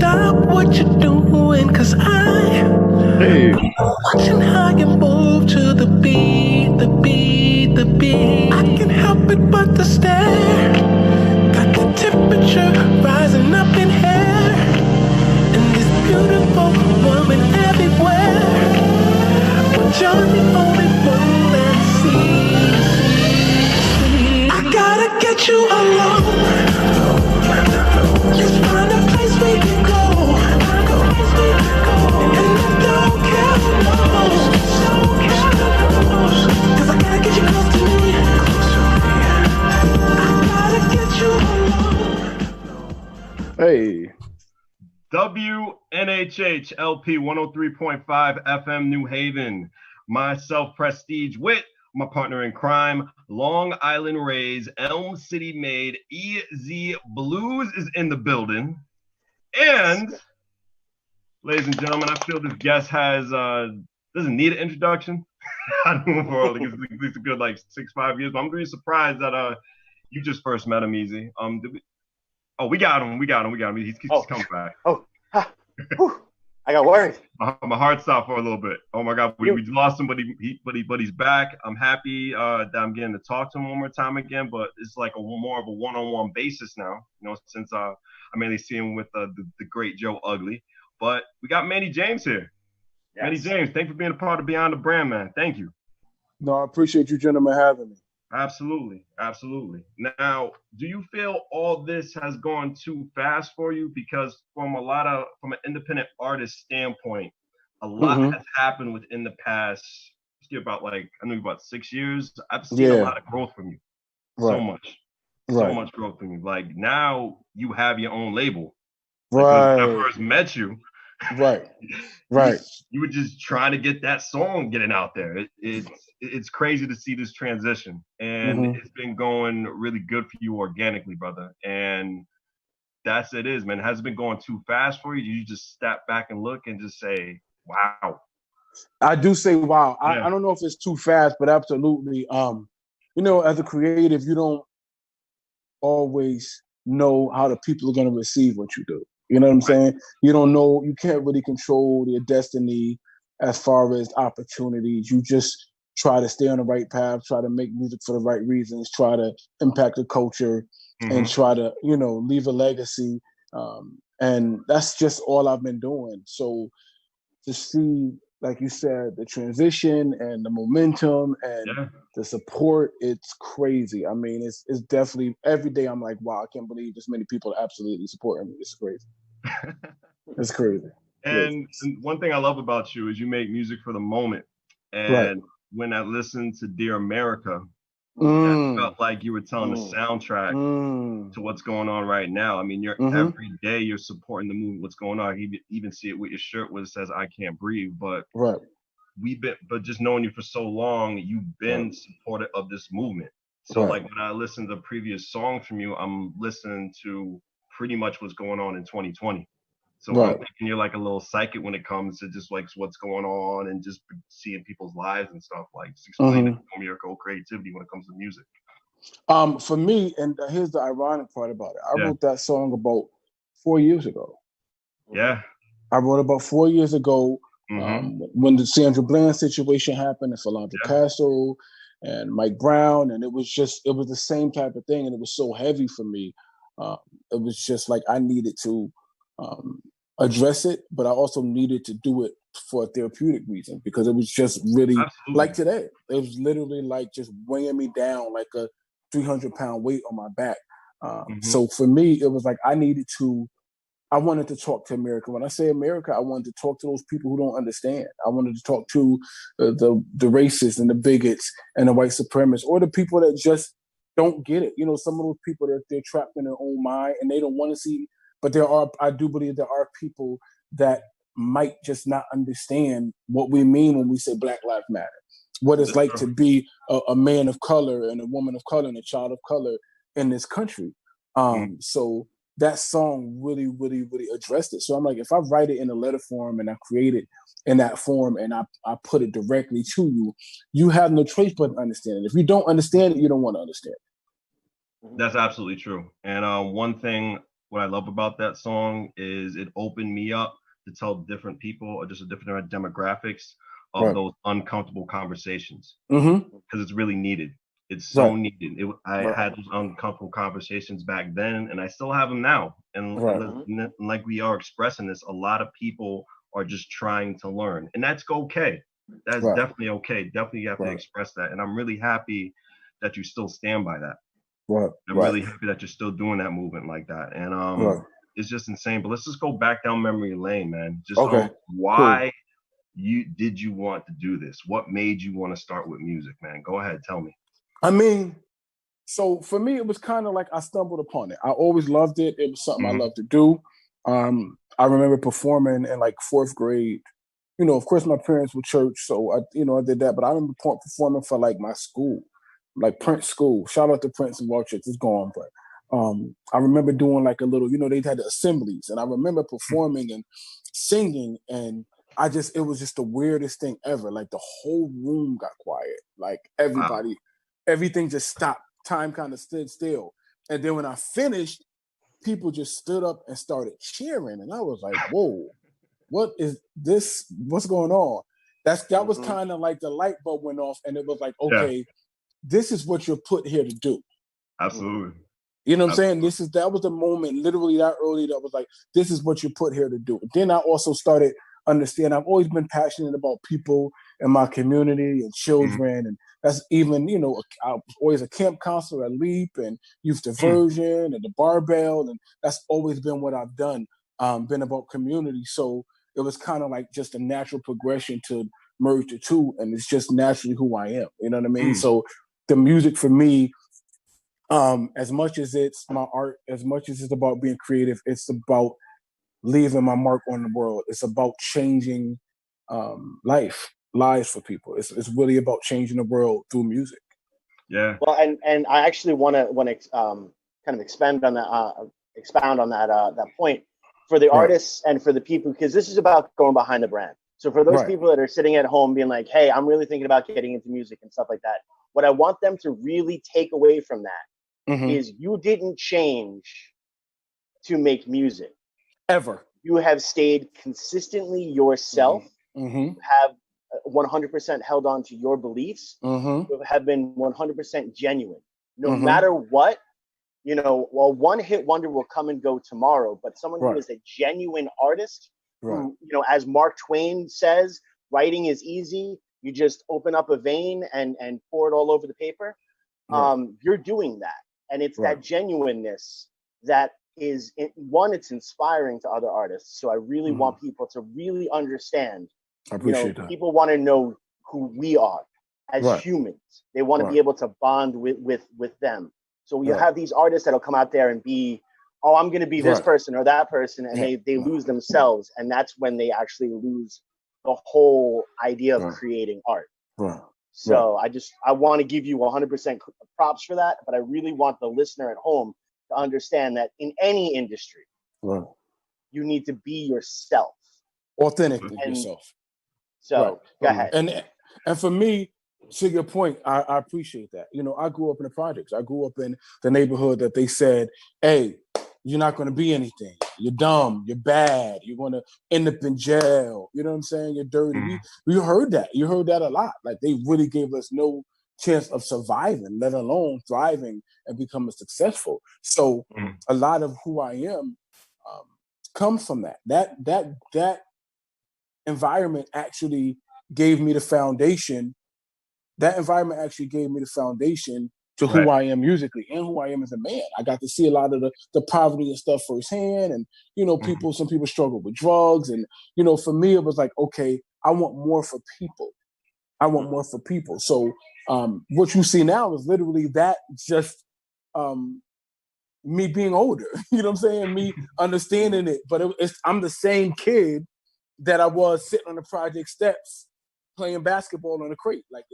stop what you're doing, cause I'm watching how you move to the beat, the beat, the beat. I can't help it but to stare. Got the temperature rising up in here, and this beautiful woman everywhere. But you're the only one that sees. I gotta get you alone. Let's find a place we can go. And I don't care who knows. Cause I gotta get you close to me. I gotta get you alone. Hey. WNHH LP 103.5 FM New Haven. Myself, Prestige with my partner in crime, Long Island Rays, Elm City made, EZ Bluez is in the building. And, ladies and gentlemen, I feel this guest has doesn't need an introduction. I don't know for like it's a good like 6-5 years, but I'm really surprised that you just first met him, EZ. We got him. He's coming back. I got worried. My heart stopped for a little bit. Oh my God, we lost him, but he's back. I'm happy that I'm getting to talk to him one more time again. But it's like more of a one-on-one basis now. You know, since I mainly see him with the great Joe Ugly. But we got Manny James here. Yes. Manny James, thanks for being a part of Beyond the Brand, man. Thank you. No, I appreciate you gentlemen having me. Absolutely. Now, do you feel all this has gone too fast for you? Because from an independent artist standpoint, a lot has happened within the past, about 6 years. I've seen a lot of growth from you. So much growth from you. Like now you have your own label. Like when I first met you, you were just trying to get that song getting out there. It's crazy to see this transition, and it's been going really good for you organically, brother. And that's it is, man. It hasn't been going too fast for you. You just step back and look and just say, wow. I do say, wow. Yeah. I don't know if it's too fast, but absolutely. You know, as a creative, you don't always know how the people are going to receive what you do. You know what I'm saying? You don't know, you can't really control your destiny as far as opportunities. You just try to stay on the right path, try to make music for the right reasons, try to impact the culture, and try to, you know, leave a legacy. And that's just all I've been doing. So to see, like you said, the transition and the momentum and the support, it's crazy. I mean, it's definitely, every day I'm like, wow, I can't believe this many people are absolutely supporting me. It's crazy. It's crazy. And one thing I love about you is you make music for the moment. And when I listened to Dear America, that felt like you were telling the soundtrack to what's going on right now. I mean, you're every day you're supporting the movement, what's going on. You even see it with your shirt where it says "I can't breathe." But but just knowing you for so long, you've been supportive of this movement. So like when I listen to previous songs from you, I'm listening to pretty much what's going on in 2020. So I'm thinking you're like a little psychic when it comes to just like what's going on and just seeing people's lives and stuff. Like just explain your whole creativity when it comes to music. For me, and here's the ironic part about it. I wrote that song about 4 years ago. Yeah. I wrote about 4 years ago when the Sandra Bland situation happened and Philando Castro and Mike Brown. And it was the same type of thing. And it was so heavy for me. It was just like I needed to address it, but I also needed to do it for a therapeutic reason because it was just really like today. It was literally like just weighing me down like a 300-pound weight on my back. So for me, it was like I wanted to talk to America. When I say America, I wanted to talk to those people who don't understand. I wanted to talk to the racists and the bigots and the white supremacists or the people that just don't get it. You know, some of those people they're trapped in their own mind and they don't want to see. But I do believe there are people that might just not understand what we mean when we say Black Lives Matter. What it's like to be a man of color and a woman of color and a child of color in this country. So that song really, really, really addressed it. So I'm like, if I write it in a letter form and I create it in that form and I put it directly to you, you have no choice but to understand it. If you don't understand it, you don't want to understand it. That's absolutely true. And one thing what I love about that song is it opened me up to tell different people or just a different demographics of those uncomfortable conversations, because it's really needed. It's so needed. I had those uncomfortable conversations back then, and I still have them now. And like we are expressing this, a lot of people are just trying to learn, and that's okay. That's definitely okay. Definitely you have to express that, and I'm really happy that you still stand by that. I'm really happy that you're still doing that movement like that, and it's just insane. But let's just go back down memory lane, man. Just why did you want to do this? What made you want to start with music, man? Go ahead, tell me. I mean, so for me, it was kind of like I stumbled upon it. I always loved it. It was something I loved to do. I remember performing in like 4th grade. You know, of course, my parents were church, so I did that. But I remember performing for like my school, like Prince School. Shout out to Prince and Walchurch. It's gone, but I remember doing like a little. You know, they had the assemblies, and I remember performing and singing, and it was just the weirdest thing ever. Like the whole room got quiet. Like everything just stopped. Time kind of stood still. And then when I finished, people just stood up and started cheering. And I was like, whoa, what is this? What's going on? That was kind of like the light bulb went off, and it was like, okay, this is what you're put here to do. Absolutely. You know what I'm saying? That was the moment, literally that early, that was like, this is what you're put here to do. Then I also started understand. I've always been passionate about people in my community and children, and that's even, I was always a camp counselor at LEAP and youth diversion and the Barbell, and that's always been what I've done, been about community. So it was kind of like just a natural progression to merge the two, and it's just naturally who I am. You know what I mean? So the music for me, as much as it's my art, as much as it's about being creative, it's about leaving my mark on the world. It's about changing lives for people. It's really about changing the world through music. Yeah. Well, and I actually want to kind of expound on that point for the artists and for the people, because this is about going behind the brand. So for those people that are sitting at home being like, hey, I'm really thinking about getting into music and stuff like that, what I want them to really take away from that is you didn't change to make music. Ever. You have stayed consistently yourself, have 100% held on to your beliefs, have been 100% genuine. No matter what, one hit wonder will come and go tomorrow, but someone who is a genuine artist, who, as Mark Twain says, writing is easy. You just open up a vein and pour it all over the paper. You're doing that. And it's that genuineness that is, it's inspiring to other artists. So I really want people to really understand. I appreciate that. People want to know who we are as humans. They want to be able to bond with them. So you have these artists that'll come out there and be, oh, I'm going to be this person or that person, and they lose themselves, and that's when they actually lose the whole idea of creating art. So I want to give you 100% props for that, but I really want the listener at home to understand that in any industry, you need to be yourself. Authentically yourself. So go ahead. And for me, to your point, I appreciate that. I grew up in the projects. I grew up in the neighborhood that they said, hey, you're not going to be anything. You're dumb. You're bad. You're going to end up in jail. You know what I'm saying? You're dirty. We heard that. You heard that a lot. Like, they really gave us no chance of surviving, let alone thriving and becoming successful. So a lot of who I am comes from that. That environment actually gave me the foundation. That environment actually gave me the foundation to who I am musically and who I am as a man. I got to see a lot of the poverty and stuff firsthand. And, some people struggle with drugs. And, for me, it was like, okay, I want more for people. So what you see now is literally that, just me being older. You know what I'm saying? Me understanding it. But I'm the same kid that I was sitting on the project steps playing basketball on the crate. Like,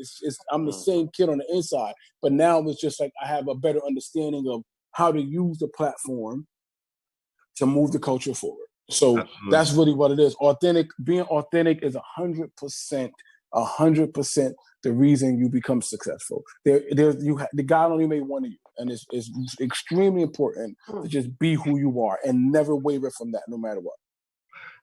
I'm the same kid on the inside, but now it's just like I have a better understanding of how to use the platform to move the culture forward. So that's really what it is. Being authentic is 100% the reason you become successful. The God only made one of you. And it's extremely important to just be who you are and never waver from that, no matter what.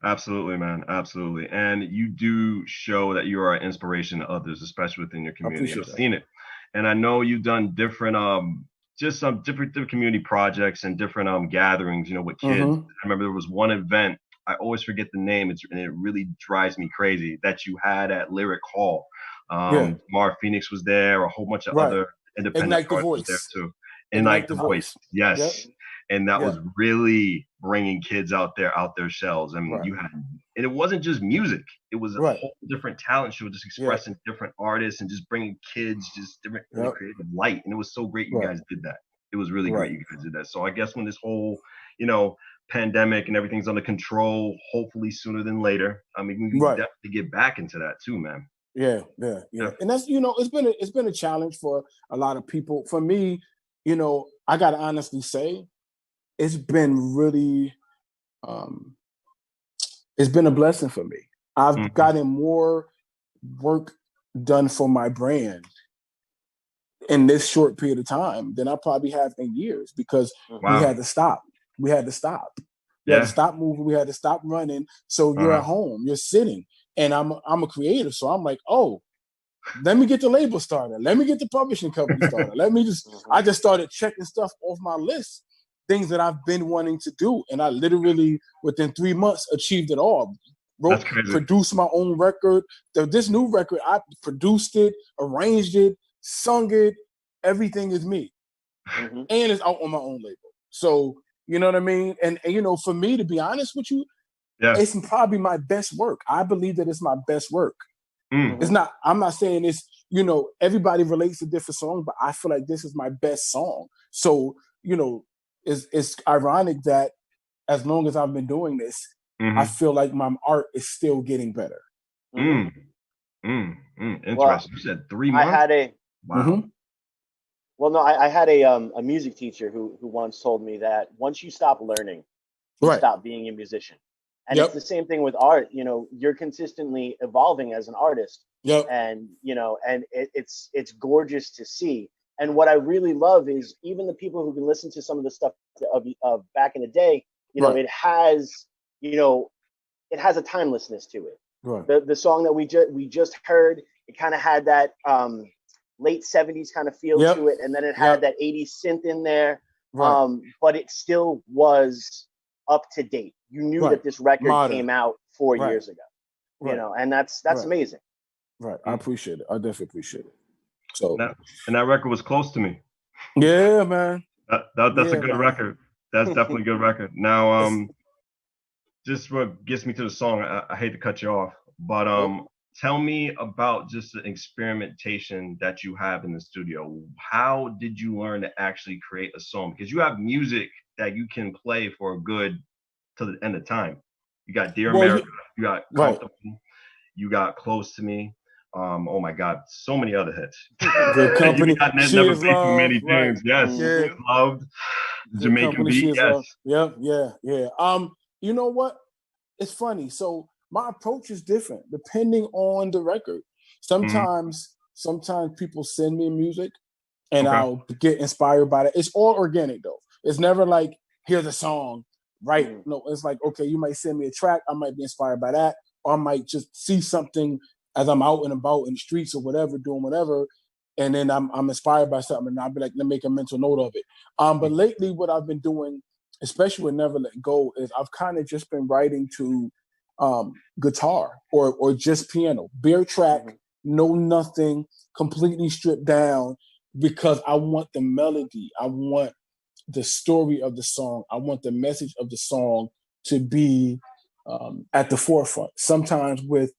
Absolutely, man. Absolutely. And you do show that you are an inspiration to others, especially within your community. I've seen it. And I know you've done different, just some different community projects and different gatherings, you know, with kids. I remember there was one event, I always forget the name, and it really drives me crazy, that you had at Lyric Hall. Mar Phoenix was there, a whole bunch of other independent artists was there too. Ignite the Voice. Yes. Yep. And that was really bringing kids out their shells. And you had, and it wasn't just music. It was a whole different talent show, just expressing different artists and just bringing kids just different creative light. And it was so great you guys did that. It was really great you guys did that. So I guess when this whole, you know, pandemic and everything's under control, hopefully sooner than later, I mean, we can definitely get back into that too, man. Yeah. And that's, you know, it's been a challenge for a lot of people. For me, you know, I gotta honestly say, it's been really, it's been a blessing for me. I've gotten more work done for my brand in this short period of time than I probably have in years, because we had to stop. We had to stop moving. We had to stop running. So you're at home, you're sitting, and I'm a creative. So I'm like, oh, let me get the label started. Let me get the publishing company started. I just started checking stuff off my list. Things that I've been wanting to do, and I literally within 3 months achieved it all. Produced my own record. This new record, I produced it, arranged it, sung it. Everything is me, and it's out on my own label. So you know what I mean. And you know, for me, to be honest with you, it's probably my best work. I believe that it's my best work. It's not. I'm not saying it's. You know, everybody relates to different songs, but I feel like this is my best song. So you know. It's ironic that as long as I've been doing this, I feel like my art is still getting better. Interesting. Well, you said 3 months? I had a Well, no, I had a music teacher who once told me that once you stop learning, you stop being a musician. And it's the same thing with art. You know, you're consistently evolving as an artist. And you know, and it's gorgeous to see. And what I really love is even the people who can listen to some of the stuff of back in the day, you know, it has a timelessness to it. The song that we just heard, it kind of had that late 70s kind of feel to it, and then it had that 80s synth in there. But it still was up to date. You knew that this record came out 4 years ago. You know, and that's amazing. I appreciate it. I definitely appreciate it. So and that record was close to me. Yeah, man. That's a good record. That's definitely a good record. Now, just what gets me to the song, I hate to cut you off, but tell me about just the experimentation that you have in the studio. How did you learn to actually create a song? Because you have music that you can play for a good to the end of time. You got Dear America, you got Comfortable, you got Close to Me. Oh my God, so many other hits. Good Company. Never Been Too Many Things. Yes, Loved. Jamaican Beat. Yes. Yeah. You know what? It's funny. So my approach is different depending on the record. Sometimes people send me music, and I'll get inspired by it. It's all organic though. It's never like here's a song, right? No, it's like okay, you might send me a track. I might be inspired by that, or I might just see something as I'm out and about in the streets or whatever, doing whatever, and then I'm inspired by something, and I'll be like, let me make a mental note of it. But lately, what I've been doing, especially with Never Let Go, is I've kind of just been writing to guitar or just piano, bare track, no nothing, completely stripped down, because I want the melody, I want the story of the song, I want the message of the song to be at the forefront. Sometimes with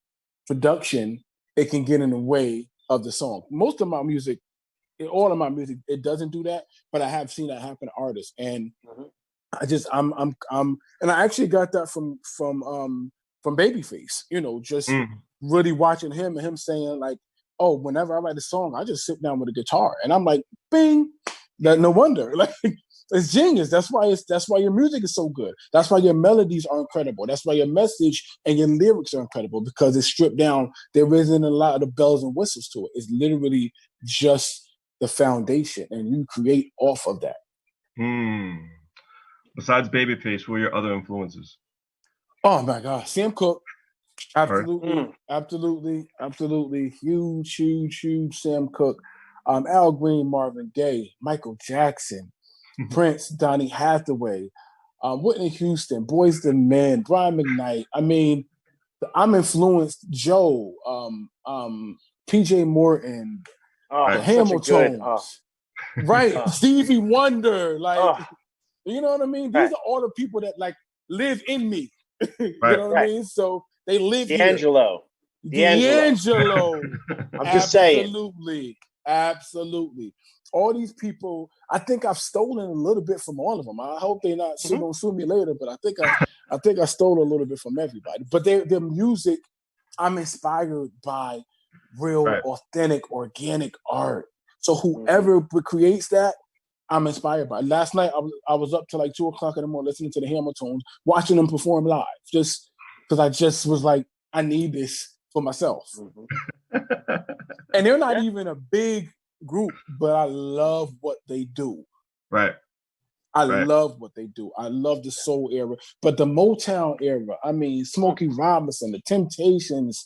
production, it can get in the way of the song. Most of my music, all of my music, it doesn't do that, but I have seen that happen to artists, and I'm and I actually got that from Babyface. You know, just really watching him and him saying like, "Oh, whenever I write a song, I just sit down with a guitar," and I'm like, "Bing!" That no wonder, like. It's genius. That's why your music is so good. That's why your melodies are incredible. That's why your message and your lyrics are incredible, because it's stripped down. There isn't a lot of the bells and whistles to it. It's literally just the foundation, and you create off of that. Besides Babyface, who are your other influences? Oh my God, Sam Cooke. Absolutely. Huge Sam Cooke. Al Green, Marvin Gaye, Michael Jackson, Prince, Donny Hathaway, Whitney Houston, Boyz II Men, Brian McKnight. I mean, I'm influenced. Joe, PJ Morton, the Hamiltons, right? Stevie Wonder, like, you know what I mean? These are all the people that like live in me. You know what I mean? So they live D'Angelo. I'm just saying. Absolutely. All these people, I think I've stolen a little bit from all of them. I hope they're not gonna sue me later, but I think I stole a little bit from everybody. But their music, I'm inspired by real, authentic, organic art. So whoever creates that, I'm inspired by. Last night I was up till like 2:00 in the morning listening to the Hamiltons, watching them perform live, just because I just was like, I need this for myself. And they're not even a big group, but I love what they do. I love what they do. I love the soul era, but the Motown era. I mean, Smokey Robinson, the Temptations.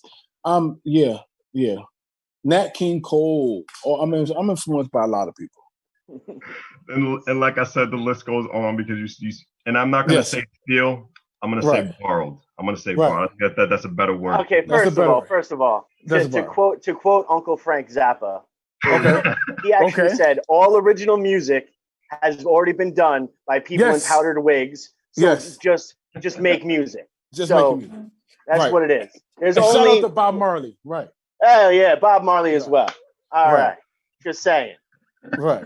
Nat King Cole. I'm influenced by a lot of people. And like I said, the list goes on because you and I'm not going to say steal. I'm going to say borrowed. I'm going to say borrowed. That's a better word. Okay, first of all, to quote Uncle Frank Zappa, he actually said all original music has already been done by people in powdered wigs. So just make music. That's what it is. There's only shout out to Bob Marley, right? Oh yeah, Bob Marley as well. All right. Just saying. Right.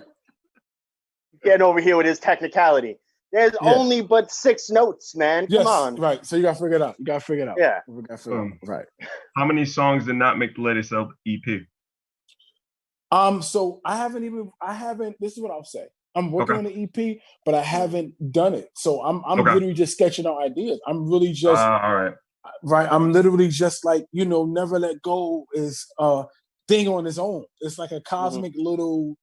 Getting over here with his technicality. There's only but 6 notes, man. Come on. Right. So you gotta figure it out. Yeah. Right. How many songs did not make the latest EP? So I haven't. This is what I'll say. I'm working on the EP, but I haven't done it. So I'm literally just sketching out ideas. I'm really just all right. Right. I'm literally just like, Never Let Go is a thing on its own. It's like a cosmic little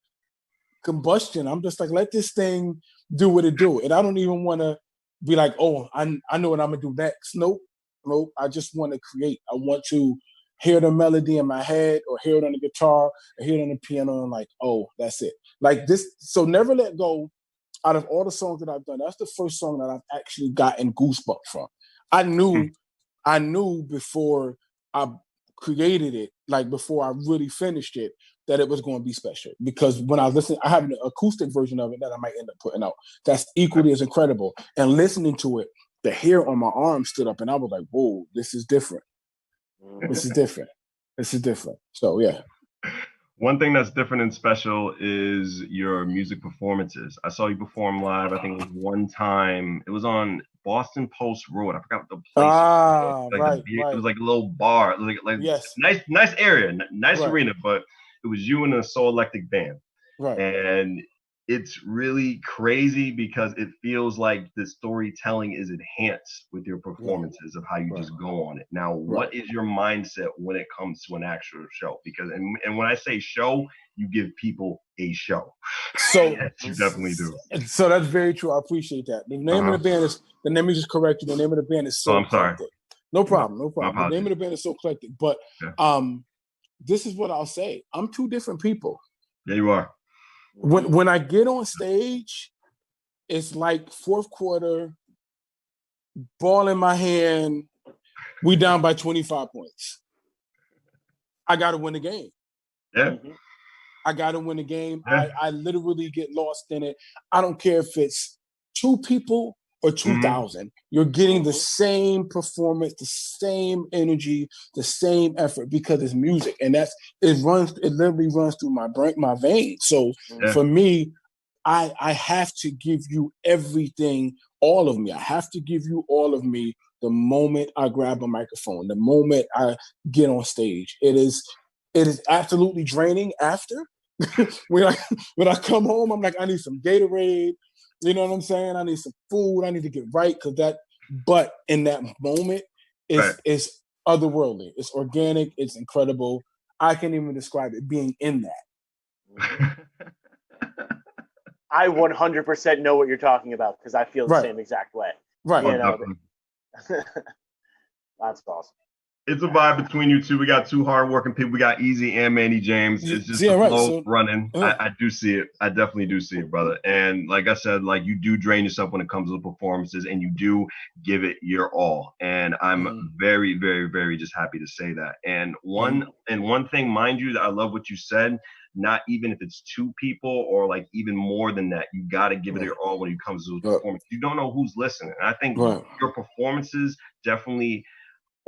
combustion. I'm just like, let this thing do what it do. And I don't even want to be like, oh, I know what I'm gonna do next. Nope. I just want to create. I want to hear the melody in my head or hear it on the guitar or hear it on the piano and like, oh, that's it. Like this. So Never Let Go, out of all the songs that I've done, that's the first song that I've actually gotten goosebumps from. I knew before I created it, like before I really finished it, that it was going to be special. Because when I listen, I have an acoustic version of it that I might end up putting out. That's equally as incredible. And listening to it, the hair on my arm stood up and I was like, whoa, this is different. This is different. So, yeah. One thing that's different and special is your music performances. I saw you perform live, I think it was one time. It was on Boston Post Road. I forgot what the place was. Right. It was like a little bar. Nice area, nice arena, but it was you and a Soul Electric band. Right. And it's really crazy because it feels like the storytelling is enhanced with your performances of how you just go on it. Now, what is your mindset when it comes to an actual show? Because, and when I say show, you give people a show. So yes, you definitely do. So that's very true. I appreciate that. The name of the band is, let me just correct you. The name of the band is So Eclectic. No problem. The name of the band is So Eclectic. But this is what I'll say. I'm 2 different people. Yeah, you are. When I get on stage, it's like fourth quarter, ball in my hand, we down by 25 points. I got to win the game. Yeah. I got to win the game. Yeah. I literally get lost in it. I don't care if it's 2 people or 2,000. You're getting the same performance, the same energy, the same effort because it's music, and it literally runs through my brain, my veins. So for me, I have to give you everything, all of me. I have to give you all of me the moment I grab a microphone, the moment I get on stage. It is absolutely draining after. when I come home, I'm like, I need some Gatorade. You know what I'm saying? I need some food. I need to get right but in that moment, it's otherworldly. It's organic. It's incredible. I can't even describe it being in that. I 100% know what you're talking about because I feel the same exact way. Right. You know, that's awesome. It's a vibe between you two. We got two hardworking people. We got Easy and Manny James. It's just the flow running. I do see it. I definitely do see it, brother. And like I said, like you do drain yourself when it comes to performances, and you do give it your all. And I'm very, very, very just happy to say that. And one thing, mind you, that I love what you said. Not even if it's two people or like even more than that, you got to give it your all when it comes to those performances. You don't know who's listening. And I think your performances definitely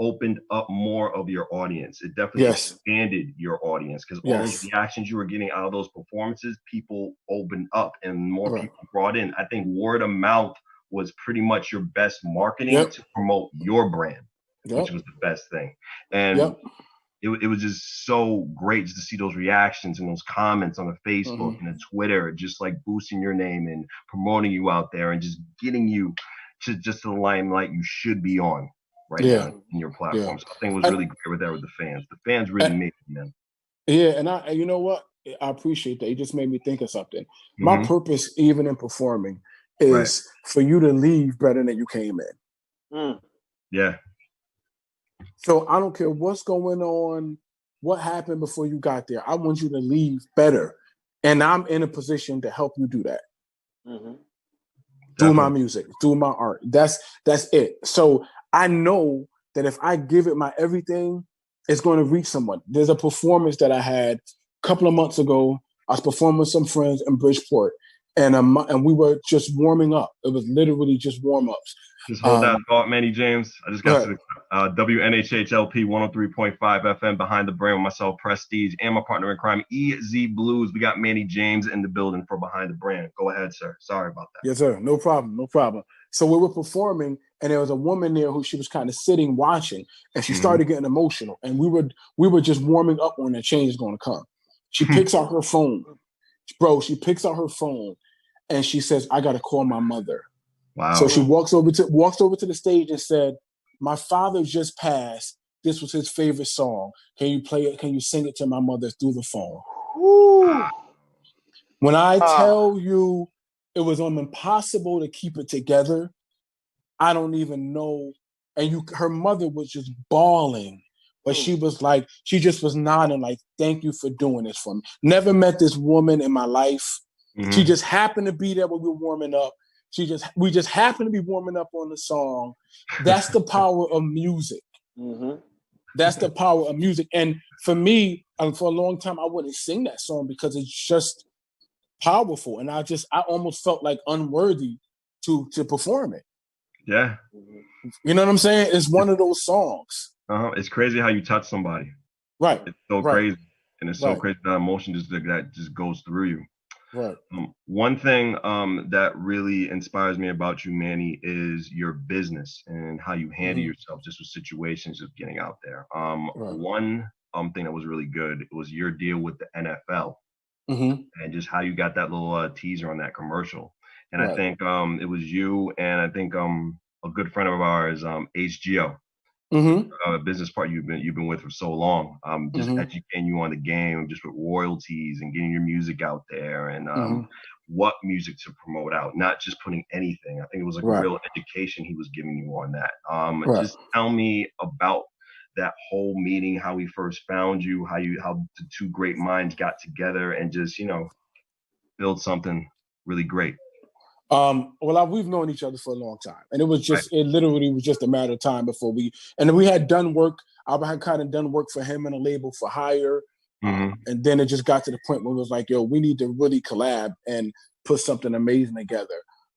opened up more of your audience. It definitely expanded your audience because all those reactions you were getting out of those performances, people opened up and more people brought in. I think word of mouth was pretty much your best marketing to promote your brand, which was the best thing. And it was just so great just to see those reactions and those comments on the Facebook and the Twitter, just like boosting your name and promoting you out there and just getting you to just the limelight you should be on now in your platform. So I think it was really great with that with the fans. The fans really made it, man. Yeah, and you know what? I appreciate that. You just made me think of something. My purpose, even in performing, is for you to leave better than you came in. Yeah. So I don't care what's going on, what happened before you got there. I want you to leave better. And I'm in a position to help you do that. Through my music, through my art. That's it. So I know that if I give it my everything, it's going to reach someone. There's a performance that I had a couple of months ago. I was performing with some friends in Bridgeport, and we were just warming up. It was literally just warm-ups. Just hold that thought, Manny James. I just got to WNHHLP 103.5 FM Behind the Brand with myself, Prestige, and my partner in crime, EZ Bluez. We got Manny James in the building for Behind the Brand. Go ahead, sir. Sorry about that. Yes, sir. No problem. So we were performing, and there was a woman there who she was kind of sitting watching, and she started getting emotional. And we were just warming up when the change is going to come. She picks out her phone. Bro, she picks out her phone, and she says, I got to call my mother. Wow. So she walks over to the stage and said, my father just passed. This was his favorite song. Can you play it? Can you sing it to my mother through the phone? Woo. When I tell you it was impossible to keep it together, I don't even know. And her mother was just bawling, but she was like, she just was nodding like, thank you for doing this for me. Never met this woman in my life. She just happened to be there when we were warming up. We just happened to be warming up on the song. That's the power of music. That's the power of music. And for me, for a long time, I wouldn't sing that song because it's just powerful. And I almost felt like unworthy to perform it. Yeah. You know what I'm saying? It's one of those songs. It's crazy how you touch somebody. Right. It's so crazy. And it's so crazy that emotion that just goes through you. Right. One thing that really inspires me about you, Manny, is your business and how you handle yourself just with situations of getting out there. One thing that was really good was your deal with the NFL and just how you got that little teaser on that commercial. And I think it was you and I think a good friend of ours, HGO. A business partner you've been with for so long, just educating you on the game, just with royalties and getting your music out there and what music to promote out, not just putting anything. I think it was like a real education he was giving you on that. Just tell me about that whole meeting, how we first found you, how the two great minds got together and just, build something really great. We've known each other for a long time, and it literally was just a matter of time before we had done work. I had kind of done work for him and a label for hire. And then it just got to the point where it was like, yo, we need to really collab and put something amazing together.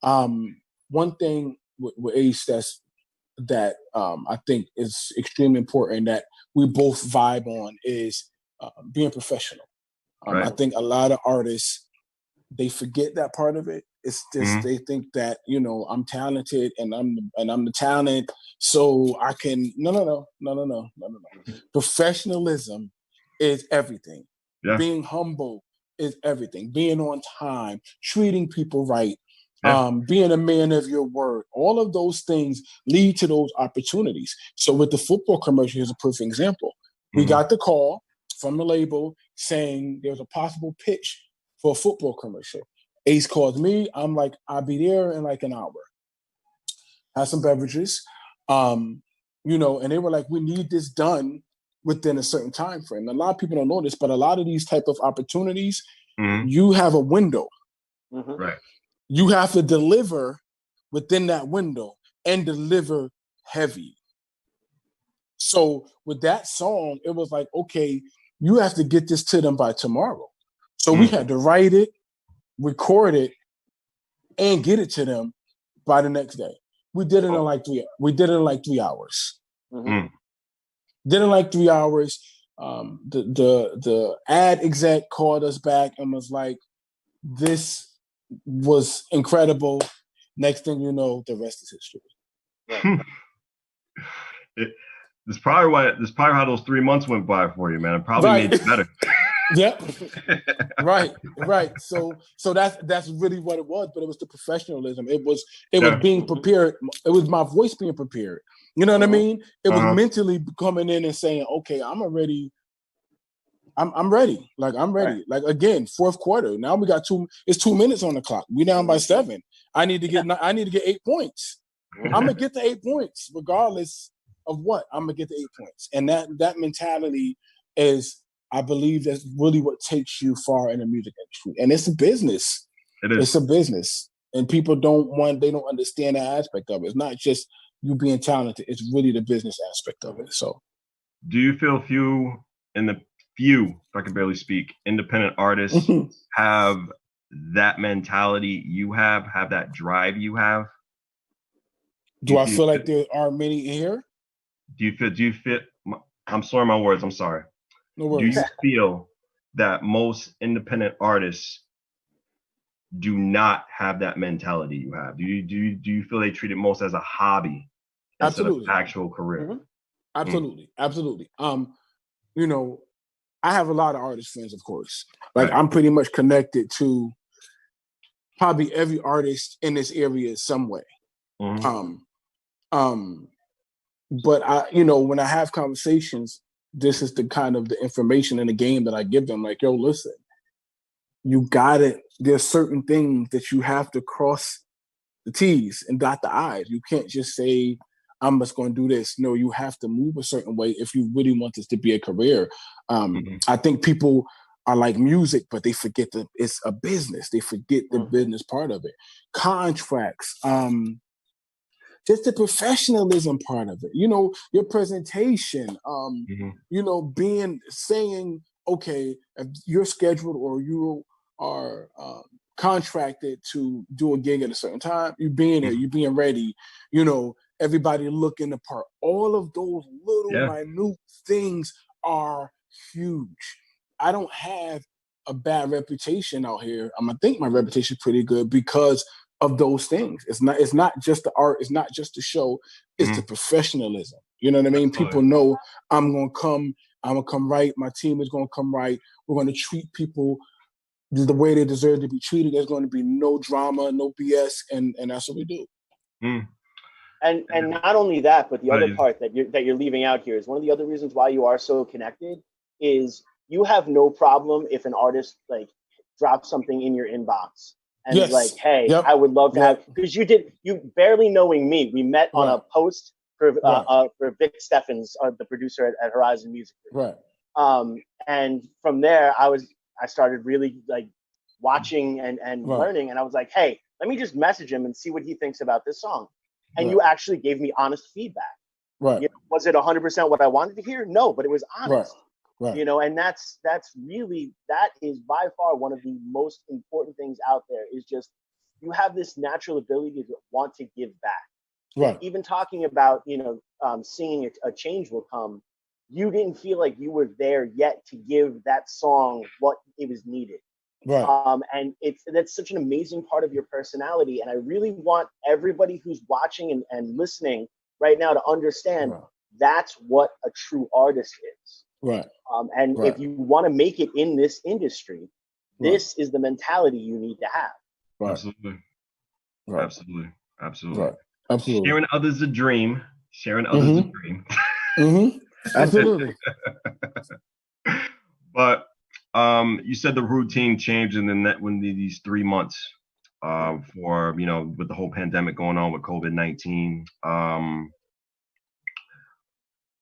One thing with Ace that I think is extremely important that we both vibe on is being professional. I think a lot of artists, they forget that part of it. It's just they think that I'm talented and I'm the talent, so I can. No. Professionalism is everything. Yeah. Being humble is everything. Being on time, treating people right, being a man of your word. All of those things lead to those opportunities. So with the football commercial, here's a perfect example. We got the call from the label saying there was a possible pitch for a football commercial. Ace calls me. I'm like, I'll be there in like an hour. Have some beverages, and they were like, we need this done within a certain time frame. A lot of people don't know this, but a lot of these type of opportunities, you have a window. Right. You have to deliver within that window and deliver heavy. So with that song, it was like, okay, you have to get this to them by tomorrow. So we had to write it, record it, and get it to them by the next day. We did it in like 3 hours. Did it in like 3 hours. The ad exec called us back and was like, this was incredible. Next thing you know, the rest is history. This probably how those 3 months went by for you, man. It probably made it better. Yep. Right. So that's really what it was, but it was the professionalism. It was being prepared. It was my voice being prepared. You know what I mean? It was mentally coming in and saying, okay, I'm ready. I'm ready. Like, I'm ready. Right. Like, again, fourth quarter. Now we got it's 2 minutes on the clock. We down by 7. I need to get 8 points. I'm gonna get the 8 points regardless of what. I'm gonna get the 8 points. And that mentality is, I believe, that's really what takes you far in the music industry. And it's a business. It is. It's a business. And people don't understand that aspect of it. It's not just you being talented. It's really the business aspect of it. So do you feel few, if I can barely speak, independent artists have that mentality you have that drive you have? Do I feel like there are many here? Do you fit? I'm slurring my words. I'm sorry. No worries. Do you feel that most independent artists do not have that mentality you have? Do you feel they treat it most as a hobby instead of actual career? Absolutely. I have a lot of artist friends, of course. Like, I'm pretty much connected to probably every artist in this area some way. But when I have conversations, this is the kind of the information in the game that I give them. Like, yo, listen, you got it. There's certain things that you have to cross the T's and dot the I's. You can't just say, I'm just going to do this. No, you have to move a certain way if you really want this to be a career. I think people are like music, but they forget that it's a business. They forget the business part of it. Contracts, just the professionalism part of it. Your presentation, saying, okay, if you're scheduled or you are contracted to do a gig at a certain time, you being there, you being ready, everybody looking the part. All of those little minute things are huge. I don't have a bad reputation out here. I think my reputation is pretty good because of those things. It's not just the art, it's not just the show, it's the professionalism. You know what I mean? People know I'm gonna come right, my team is gonna come right, we're gonna treat people the way they deserve to be treated. There's gonna be no drama, no BS, and that's what we do. And not only that, but the other part that you're leaving out here is one of the other reasons why you are so connected is you have no problem if an artist like drops something in your inbox and is like, hey, I would love to have, because you barely knowing me, we met on a post for Vic Steffens, the producer at Horizon Music. Right. And from there, I started really like watching and learning, and I was like, hey, let me just message him and see what he thinks about this song. And you actually gave me honest feedback. Right. Was it 100% what I wanted to hear? No, but it was honest. Right. And that is by far one of the most important things out there, is just you have this natural ability to want to give back. Right. Even talking about, seeing a change will come, you didn't feel like you were there yet to give that song what it was needed. Right. And that's such an amazing part of your personality. And I really want everybody who's watching and listening right now to understand that's what a true artist is. Right. If you want to make it in this industry, this is the mentality you need to have. Right. Absolutely. Right. Absolutely. Right. Absolutely. Sharing others a dream. Sharing others a dream. Absolutely. But you said the routine changed in these 3 months for, you know, with the whole pandemic going on with COVID-19.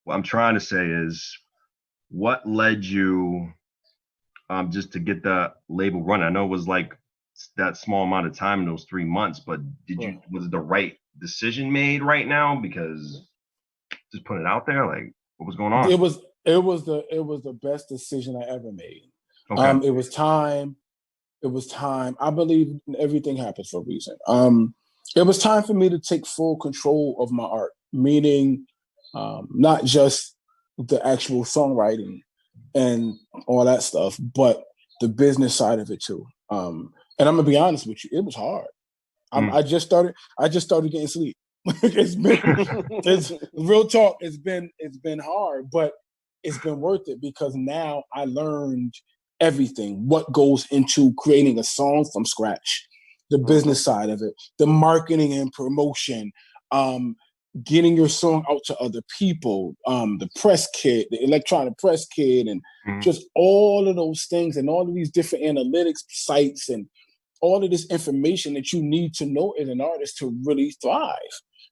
What I'm trying to say is, what led you just to get the label running? I know it was like that small amount of time in those 3 months, but was it the right decision made right now? Because just putting it out there, like, what was going on? It was the best decision I ever made. Okay. It was time. I believe everything happens for a reason. It was time for me to take full control of my art, meaning not just the actual songwriting and all that stuff, but the business side of it too. And I'm gonna be honest with you, it was hard. I just started getting sleep. It's real talk. It's been hard, but it's been worth it because now I learned everything, what goes into creating a song from scratch, the business side of it, the marketing and promotion, getting your song out to other people, the press kit, the electronic press kit, and just all of those things and all of these different analytics sites and all of this information that you need to know as an artist to really thrive.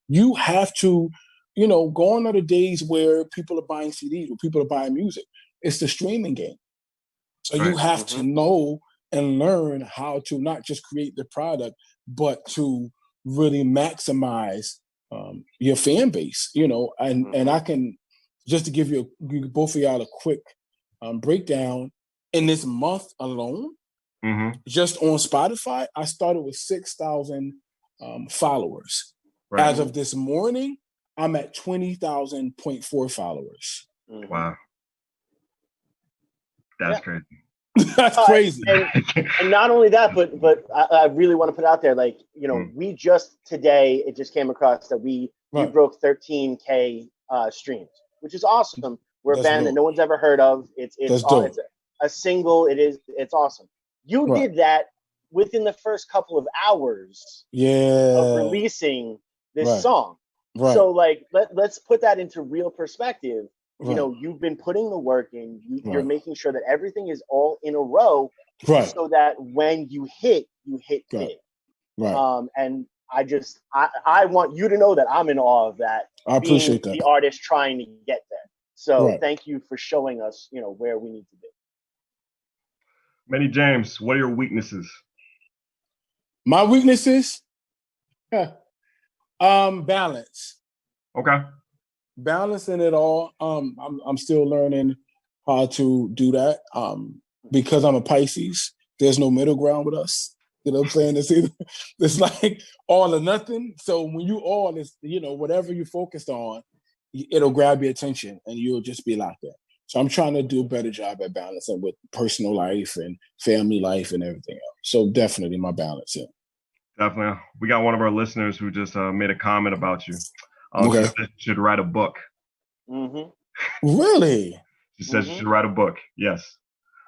You have to, you know, gone are the days where people are buying CDs, where people are buying music. It's the streaming game. So you have to know and learn how to not just create the product, but to really maximize your fan base, you know, and I can, just to give you both of y'all a quick breakdown, in this month alone, just on Spotify, I started with 6,000 followers. Right. As of this morning, I'm at 20,000.4 followers. Wow. That's crazy. That's crazy. And not only that, but I really want to put out there, like, you know, we just today, it just came across that we broke 13K streams, which is awesome. We're a band that no one's ever heard of. It's a single. It's awesome. You did that within the first couple of hours of releasing this song. Right. So like, let's put that into real perspective. You know, you've been putting the work in. You're making sure that everything is all in a row, so that when you hit big. Right. And I want you to know that I'm in awe of that. I appreciate that. The artist trying to get there. So thank you for showing us, you know, where we need to be. Manny James, what are your weaknesses? My weaknesses? Balance. Okay. Balancing it all. I'm still learning how to do that. Because I'm a Pisces, there's no middle ground with us. You know what I'm saying? It's like all or nothing. So when you all, it's, you know, whatever you focused on, it'll grab your attention and you'll just be like that. So I'm trying to do a better job at balancing with personal life and family life and everything else. So definitely my balance. Yeah. Definitely. We got one of our listeners who just made a comment about you. She said you should write a book. Really? She says you should write a book. Yes.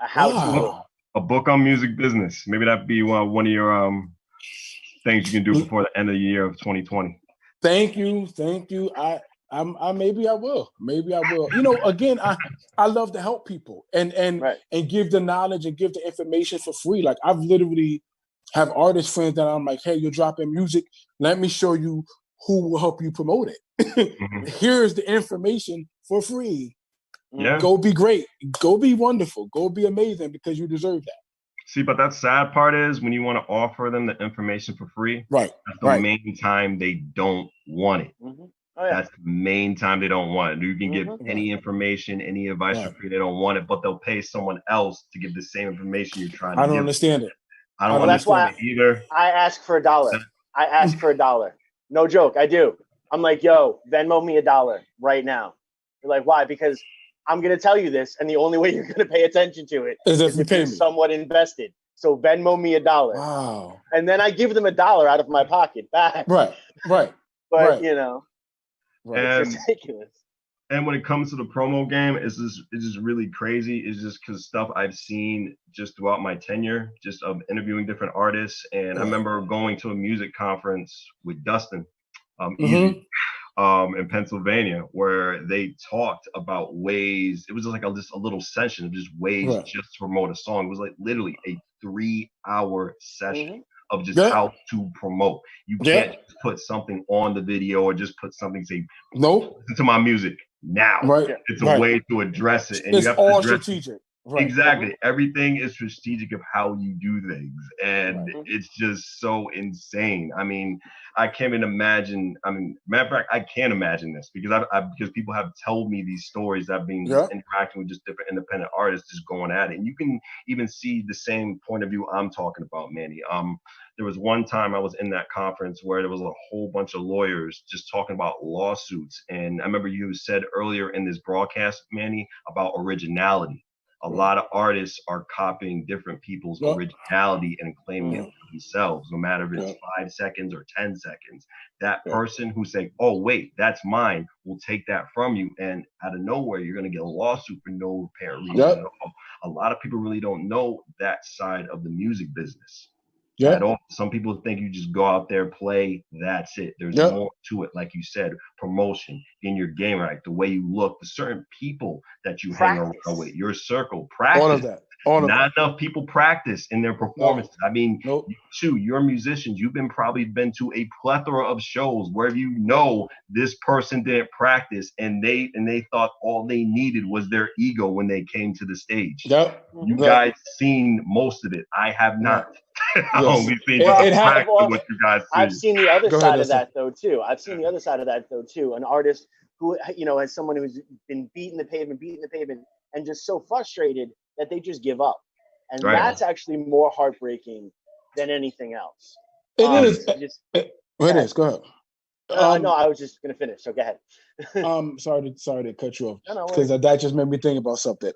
A how-to book. A book on music business. Maybe that'd be one of your things you can do before the end of the year of 2020. Thank you. I maybe I will. You know, again, I love to help people and give the knowledge and give the information for free. Like I've literally have artist friends that I'm like, hey, you're dropping music. Let me show you who will help you promote it. Here's the information for free. Yeah. Go be great. Go be wonderful. Go be amazing because you deserve that. See, but that sad part is when you want to offer them the information for free, that's the main time they don't want it. That's the main time they don't want it. You can give any information, any advice for free. They don't want it, but they'll pay someone else to give the same information you're trying to give. I don't understand it. I don't understand it either. I ask for $1. No joke, I do. I'm like, yo, Venmo me $1 right now. You're like, why? Because I'm going to tell you this, and the only way you're going to pay attention to it is if you're somewhat invested. So Venmo me $1. Wow. And then I give them $1 out of my pocket back. Right. But, you know, it's ridiculous. And when it comes to the promo game, it's just really crazy. It's just because stuff I've seen just throughout my tenure, just of interviewing different artists. And I remember going to a music conference with Dustin. in Pennsylvania, where they talked about ways. It was just like just a little session of just ways just to promote a song. It was like literally a 3-hour session of just how to promote. You can't just put something on the video or just put something, say, listen to my music now. It's a way to address it. And it's you have to all address strategic. Exactly. Everything is strategic of how you do things. And it's just so insane. I mean, I can't even imagine. I mean, matter of fact, I can't imagine this because because people have told me these stories. I've been interacting with just different independent artists just going at it. And you can even see the same point of view I'm talking about, Manny. There was one time I was in that conference where there was a whole bunch of lawyers just talking about lawsuits. And I remember you said earlier in this broadcast, Manny, about originality. A lot of artists are copying different people's originality and claiming it for themselves, no matter if it's 5 seconds or 10 seconds. That person who's saying, oh, wait, that's mine, will take that from you. And out of nowhere, you're going to get a lawsuit for no apparent reason. A lot of people really don't know that side of the music business. At all. Some people think you just go out there, play, that's it. There's more to it, like you said, promotion, in your game, right? The way you look, the certain people that you hang around with, your circle, practice. All of that. Not enough people practice in their performances. I mean, you too, you're musicians. You've probably been to a plethora of shows where you know this person didn't practice and they thought all they needed was their ego when they came to the stage. You guys seen most of it. I have not. I've seen the other side of that though too. An artist who, you know, as someone who's been beating the pavement, and just so frustrated that they just give up, and that's actually more heartbreaking than anything else. It is. It is. Go ahead. No, I was just gonna finish. So go ahead. Sorry to cut you off because that just made me think about something.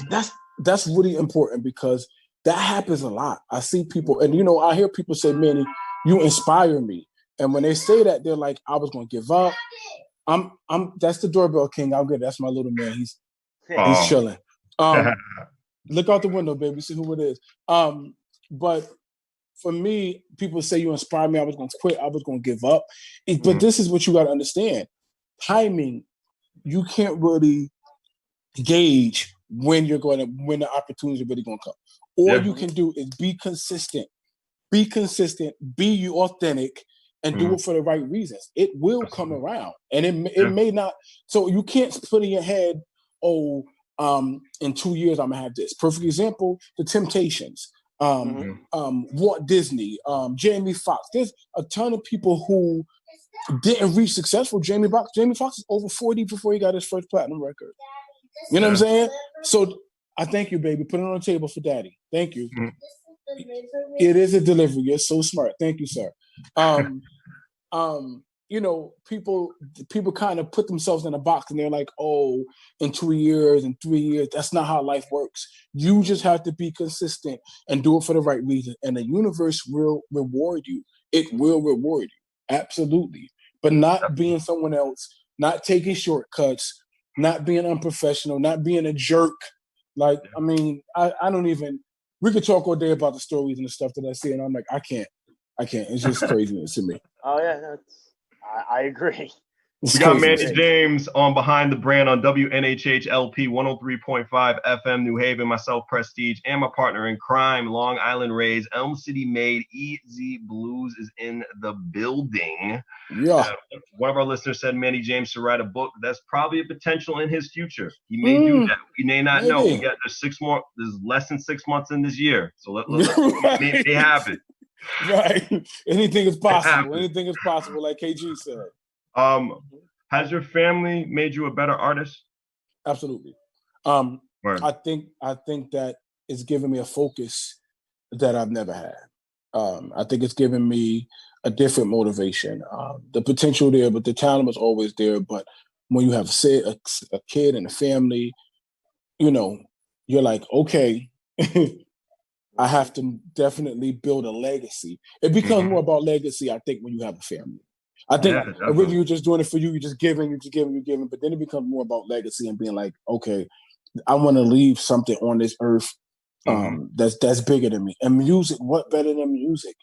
That's really important because that happens a lot. I see people, and you know, I hear people say, "Manny, you inspire me." And when they say that, they're like, "I was gonna give up." That's the doorbell king. I'm good. That's my little man. He's chilling. Look out the window, baby. See who it is. But for me, people say you inspire me. I was gonna quit. I was gonna give up. But this is what you got to understand: timing. You can't really gauge when the opportunities are really gonna come. All you can do is be consistent. Be you authentic, and do it for the right reasons. It will come around, and it may not. So you can't put in your head, in 2 years I'm gonna have this. Perfect example: The Temptations, Walt Disney, Jamie Foxx. There's a ton of people who didn't reach successful. Jamie Foxx is over 40 before he got his first platinum record. You know what I'm saying? So I thank you, baby. Put it on the table for daddy. Thank you. It is a delivery. You're so smart. Thank you, sir. You know, people kind of put themselves in a box and they're like, oh, in 2 years, in 3 years, that's not how life works. You just have to be consistent and do it for the right reason. And the universe will reward you. It will reward you. Absolutely. But not being someone else, not taking shortcuts, not being unprofessional, not being a jerk. Like, I mean, I don't even, we could talk all day about the stories and the stuff that I see, and I'm like, I can't. It's just craziness to me. Oh, yeah, I agree. We got Manny James on Behind the Brand on WNHH LP 103.5 FM New Haven, myself, Prestige, and my partner in crime, Long Island Raised, Elm City made, EZ Bluez is in the building. Yeah. One of our listeners said Manny James should write a book. That's probably a potential in his future. He may do that. We may not know. We got there's less than 6 months in this year. So let's make it happen. Right. Anything is possible. Anything is possible, like KG said. Has your family made you a better artist? Absolutely. I think that it's given me a focus that I've never had. I think it's given me a different motivation. The potential there, but the talent was always there. But when you have a kid and a family, you know, you're like, okay, I have to definitely build a legacy. It becomes more about legacy, I think, when you have a family. I think originally you're just doing it for you. You're just giving. But then it becomes more about legacy and being like, okay, I want to leave something on this earth that's bigger than me. And music, what better than music?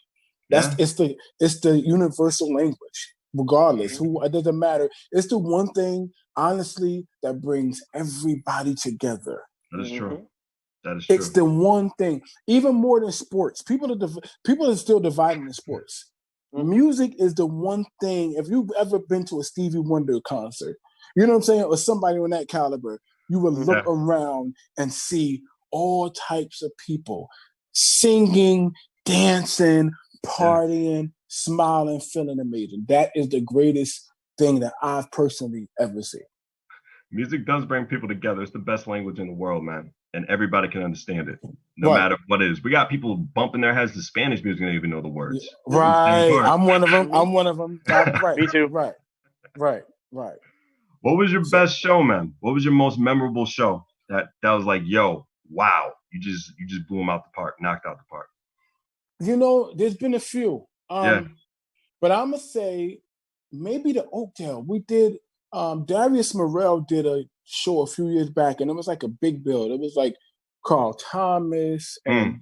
It's the universal language. regardless. It doesn't matter. It's the one thing, honestly, that brings everybody together. That is true. That is It's the one thing, even more than sports. People are still divided in sports. Music is the one thing. If you've ever been to a Stevie Wonder concert, you know what I'm saying, or somebody on that caliber, you would look around and see all types of people singing, dancing, partying, smiling, feeling amazing. That is the greatest thing that I've personally ever seen. Music does bring people together. It's the best language in the world, man. And everybody can understand it, no matter what it is. We got people bumping their heads to Spanish music and they don't even know the words. Right. I'm one of them. Right. Me too. Right. What was your best show, man? What was your most memorable show that was like, yo, wow, you just blew them out the park, knocked out the park? You know, there's been a few. But I'm gonna say maybe the Oakdale. We did Darius Morel did a show a few years back, and it was like a big bill. It was like Carl Thomas and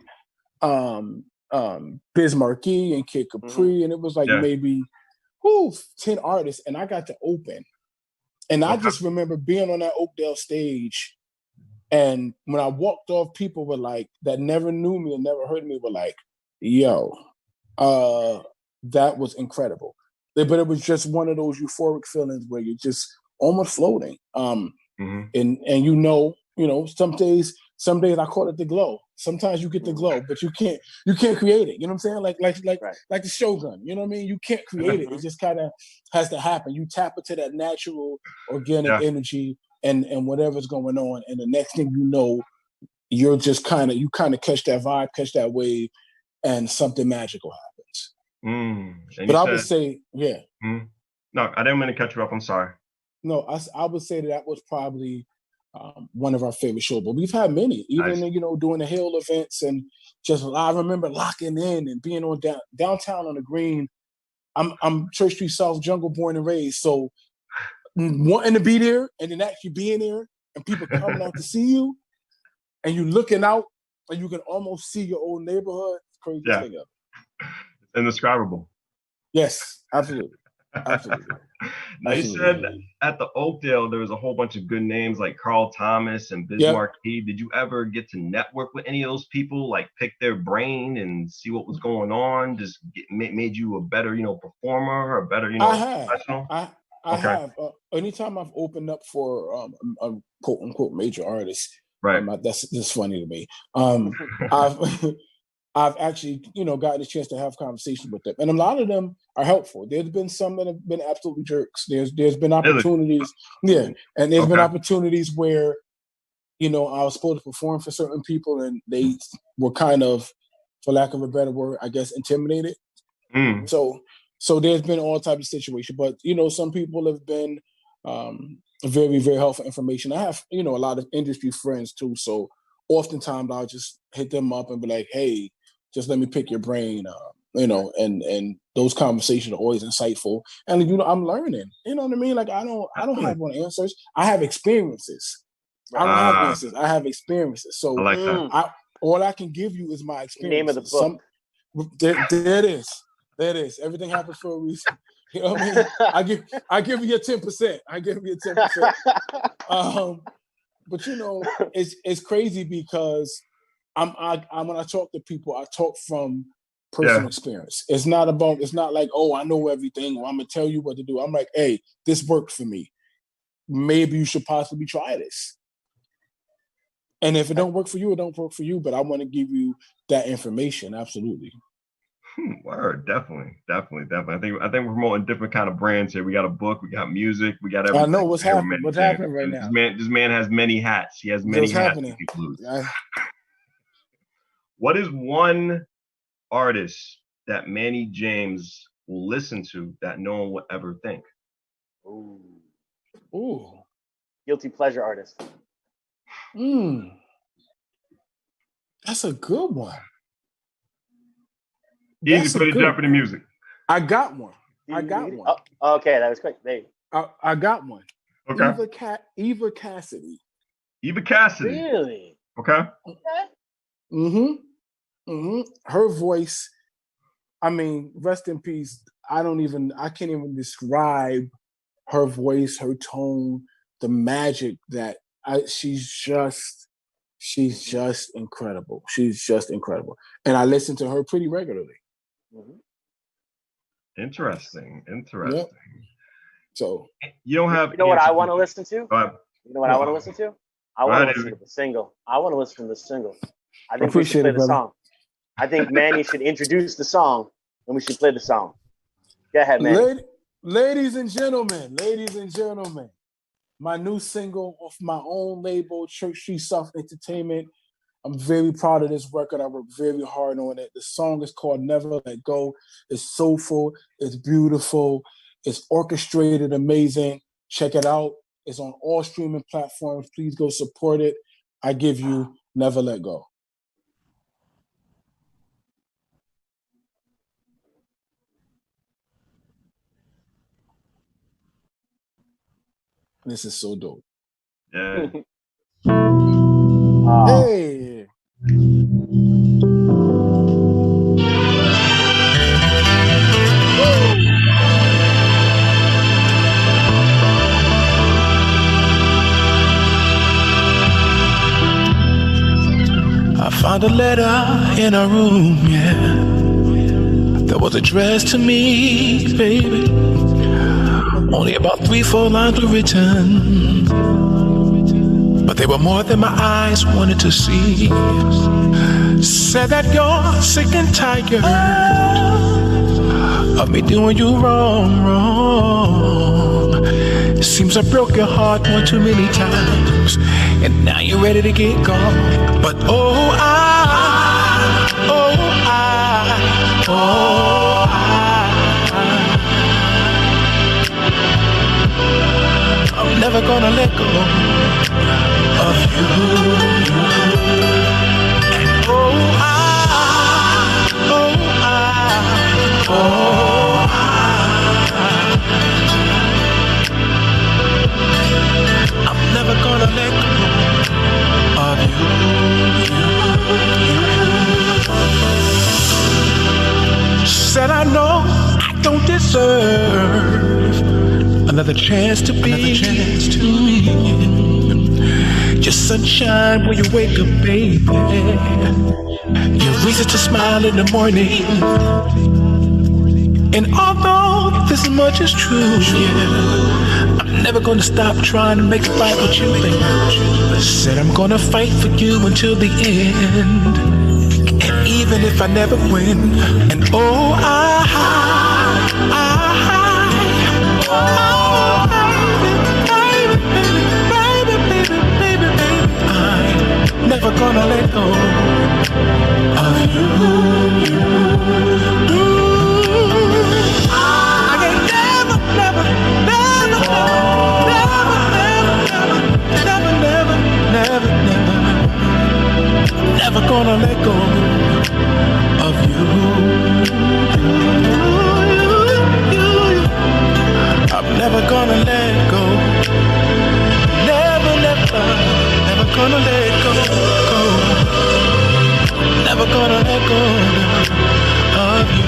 Biz Markie and Kid Capri, and it was like maybe 10 artists, and I got to open. And I just remember being on that Oakdale stage, and when I walked off, people were like, that never knew me and never heard me, were like, yo, that was incredible. But it was just one of those euphoric feelings where you're just almost floating. And you know, some days I call it the glow. Sometimes you get the glow, but you can't create it. You know what I'm saying? Like the Shogun. You know what I mean? You can't create it. It just kind of has to happen. You tap into that natural, organic energy and whatever's going on, and the next thing you know, you're just kind of catch that vibe, catch that wave, and something magical happens. But I would say, No, I didn't mean to cut you up. I'm sorry. No, I would say that was probably one of our favorite shows. But we've had many, even doing the Hill events, and just I remember locking in and being on downtown on the Green. I'm Church Street South Jungle born and raised, so wanting to be there and then actually being there and people coming out to see you, and you looking out and you can almost see your old neighborhood. Crazy thing up. Indescribable. Yes, absolutely. Now you said at the Oakdale there was a whole bunch of good names like Carl Thomas and Biz Markie. Did you ever get to network with any of those people, like pick their brain and see what was going on? Just made you a better, performer, or a better, professional? I have. Anytime I've opened up for a quote unquote major artist, right? That's just funny to me. I've actually, gotten a chance to have conversations with them, and a lot of them are helpful. There's been some that have been absolutely jerks. There's been opportunities, and there's been opportunities where, I was supposed to perform for certain people, and they were kind of, for lack of a better word, I guess, intimidated. So there's been all types of situations, but some people have been very, very helpful information. I have, a lot of industry friends too, so oftentimes I'll just hit them up and be like, hey, just let me pick your brain, and those conversations are always insightful. And I'm learning. You know what I mean? Like I don't have one answers. I have experiences. I don't have answers. I have experiences. So I like that. All I can give you is my experience. Name of the book. There it is. There it is. Everything happens for a reason. You know what I mean? I give you a 10%. I give you a 10%. But it's crazy because I'm when I talk to people, I talk from personal experience. It's not like, oh, I know everything, or I'm gonna tell you what to do. I'm like, hey, this worked for me. Maybe you should possibly try this. And if it don't work for you, it don't work for you. But I want to give you that information. Absolutely. Word, definitely. I think we're promoting different kind of brands here. We got a book, we got music, we got everything. I know what's happening. What's happening right now? This man has many hats. He has many hats. What is one artist that Manny James will listen to that no one would ever think? Ooh. Guilty pleasure artist. That's a good one. Easy for the Jeopardy music. I got one. Oh, okay, that was quick. There. I got one. Okay. Eva Cassidy. Eva Cassidy. Really? Okay. Her voice. I mean, rest in peace, I can't even describe her voice, her tone, the magic that she's just incredible. She's just incredible. And I listen to her pretty regularly. Interesting. Yep. So you don't have. You know what I want to listen to? You know what I want to listen to? I want to listen to the single. I want to listen to the single. I think we should play the song. I think Manny should introduce the song, and we should play the song. Go ahead, Manny. Ladies and gentlemen, my new single off my own label, Church Street South Entertainment. I'm very proud of this record. I worked very hard on it. The song is called Never Let Go. It's soulful. It's beautiful. It's orchestrated amazing. Check it out. It's on all streaming platforms. Please go support it. I give you Never Let Go. This is so dope. Yeah. Hey. I found a letter in a room, yeah, that was addressed to me, baby. Only about 3-4 lines were written, but they were more than my eyes wanted to see. Said that you're sick and tired of me doing you wrong. Seems I broke your heart one too many times, and now you're ready to get gone. But I'm never gonna let go of you. I'm never gonna let go of you. Said I know I don't deserve another chance to be. Just sunshine when you wake up, baby. Your reason to smile in the morning. And although this much is true, yeah, I'm never gonna stop trying to make it right with you, baby. Said I'm gonna fight for you until the end. And even if I never win, and I'm never gonna let go of you. I can never gonna let go of you. I'm never gonna let go. Never gonna let go. Never gonna let go of you.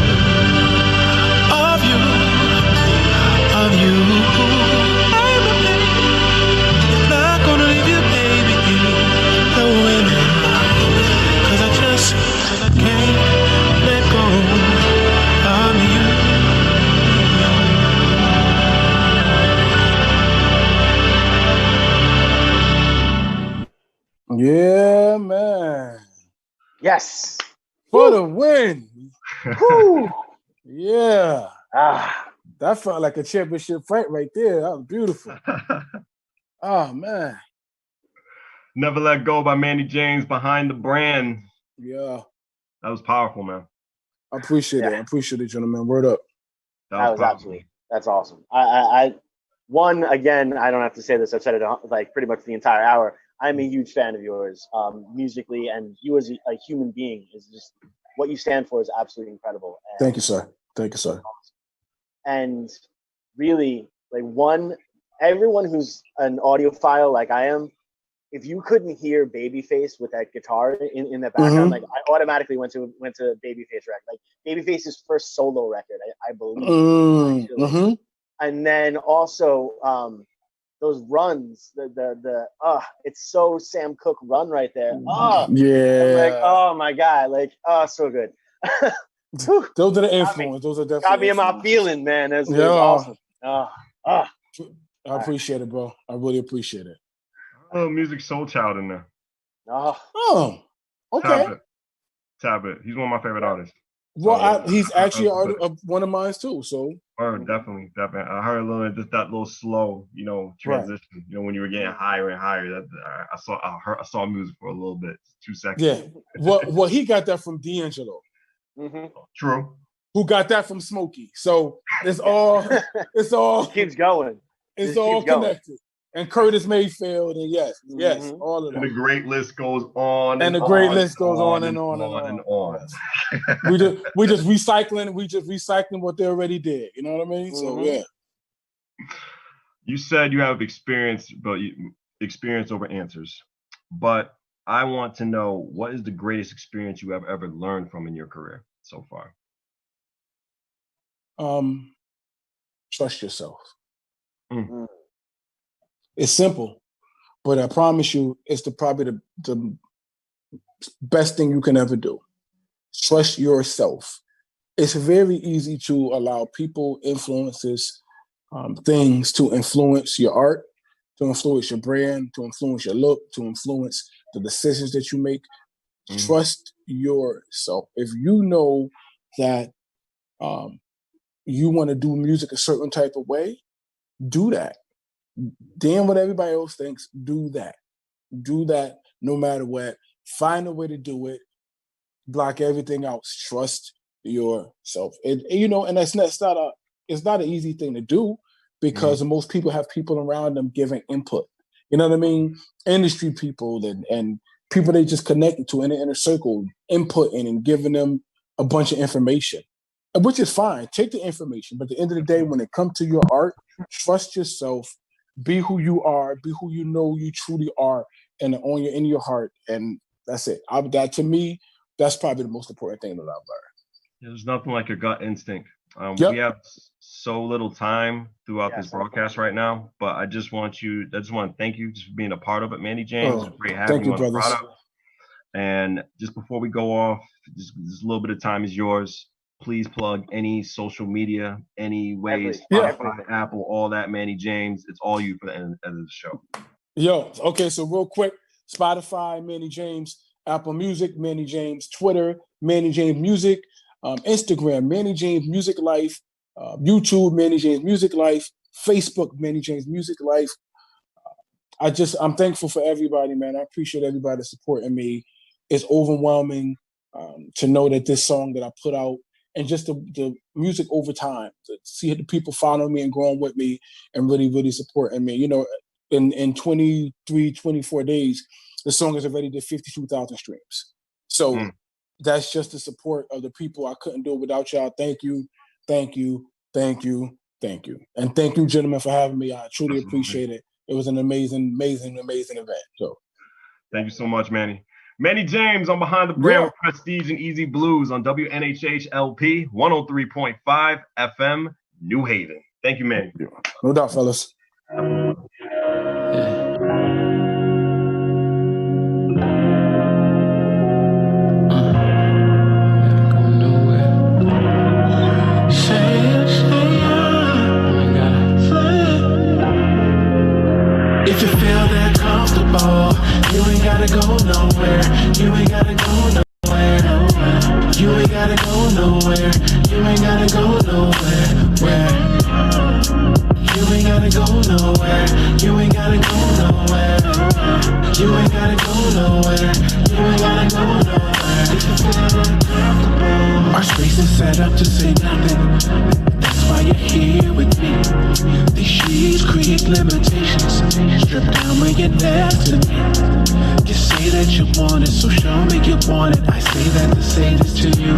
Not gonna leave you, baby. No way, cause I just can't let go of you. Yeah, man. Yes. For the win. Woo. Yeah. That felt like a championship fight right there. That was beautiful. Oh, man. Never Let Go by Manny James, Behind the Brand. Yeah. That was powerful, man. I appreciate it. I appreciate it, gentlemen. Word up. That was absolutely. That's awesome. I again, I don't have to say this. I've said it like pretty much the entire hour. I'm a huge fan of yours, musically, and you as a human being is just what you stand for is absolutely incredible. And thank you, sir. Thank you, sir. And really, like everyone who's an audiophile like I am if you couldn't hear Babyface with that guitar in the background, like I automatically went to Babyface record, like Babyface's first solo record, I believe. And then also those runs, the it's so Sam Cooke run right there. Yeah. Like, oh my God, like so good. Those are the influence. Those are definitely got me in my feeling, man. That's awesome. I appreciate it, bro. I really appreciate it. Music Soul Child in there. Oh, okay. Tabit. He's one of my favorite artists. Well, he's actually one of mine too. So, definitely. I heard a little, just that little slow, transition. Right. When you were getting higher and higher. That I saw music for a little bit, 2 seconds. Yeah. Well, he got that from D'Angelo. True. Who got that from Smokey? So it's all it keeps going. It's all connected. And Curtis Mayfield, and yes, all of them. And the great list goes on. And the great list goes on and on and on. we just recycling what they already did. You know what I mean? So yeah. You said you have experience, but experience over answers. But I want to know, what is the greatest experience you have ever learned from in your career so far? Trust yourself. It's simple, but I promise you, it's probably the best thing you can ever do. Trust yourself. It's very easy to allow people, influences, things to influence your art, to influence your brand, to influence your look, to influence the decisions that you make. Trust yourself. If you know that you want to do music a certain type of way, do that. Damn what everybody else thinks, do that. Do that no matter what. Find a way to do it. Block everything else. Trust yourself. And it's not an easy thing to do, because most people have people around them giving input. You know what I mean? Industry people and people they just connected to in the inner circle, inputting and giving them a bunch of information, which is fine. Take the information. But at the end of the day, when it comes to your art, trust yourself. Be who you are. Be who you know you truly are, and in your heart. And that's it. That to me, that's probably the most important thing that I've learned. There's nothing like a gut instinct. We have so little time throughout this broadcast right now, but I just want to thank you just for being a part of it, Manny James. It's great having you on the product. And just before we go off, just a little bit of time is yours. Please plug any social media, any ways, Spotify, Apple, all that, Manny James. It's all you for the end of the show. Okay, so real quick, Spotify, Manny James, Apple Music, Manny James, Twitter, Manny James Music, Instagram, Manny James Music Life, YouTube, Manny James Music Life, Facebook, Manny James Music Life. I'm thankful for everybody, man. I appreciate everybody supporting me. It's overwhelming to know that this song that I put out, and just the music over time, to see the people following me and growing with me and really, really supporting me. In 23, 24 days, the song has already did 52,000 streams. So that's just the support of the people. I couldn't do it without y'all. Thank you, thank you, thank you, thank you. And thank you, gentlemen, for having me. I truly appreciate it. It was an amazing, amazing, amazing event. So thank you so much, Manny. Manny James on Behind the Brand with Prestige and Easy Blues on WNHH LP 103.5 FM, New Haven. Thank you, Manny. No doubt, fellas. If you feel that comfortable, you ain't gotta go nowhere. You ain't gotta go nowhere. You ain't gotta go nowhere. You ain't gotta go nowhere. You ain't gotta go nowhere. You ain't gotta go nowhere. You ain't gotta go nowhere. You ain't gotta go nowhere. If you feel that comfortable, our space is set up to say nothing. That's why you're here with me. These sheets create limitations. Strip down when you're next to me. You say that you want it, so show me you want it. I say that to say this to you.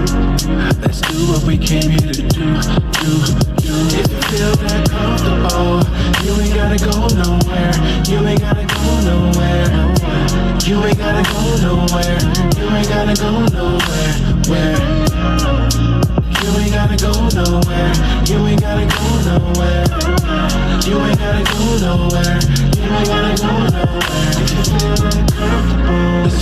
Let's do what we came here to do. If you feel that comfortable, You ain't gotta go nowhere. You ain't gotta go nowhere. You ain't gotta go nowhere. You ain't gotta go nowhere. Where? You ain't gotta go nowhere. You ain't gotta go nowhere. You ain't gotta go nowhere. You ain't gotta go nowhere. If you feel uncomfortable, it's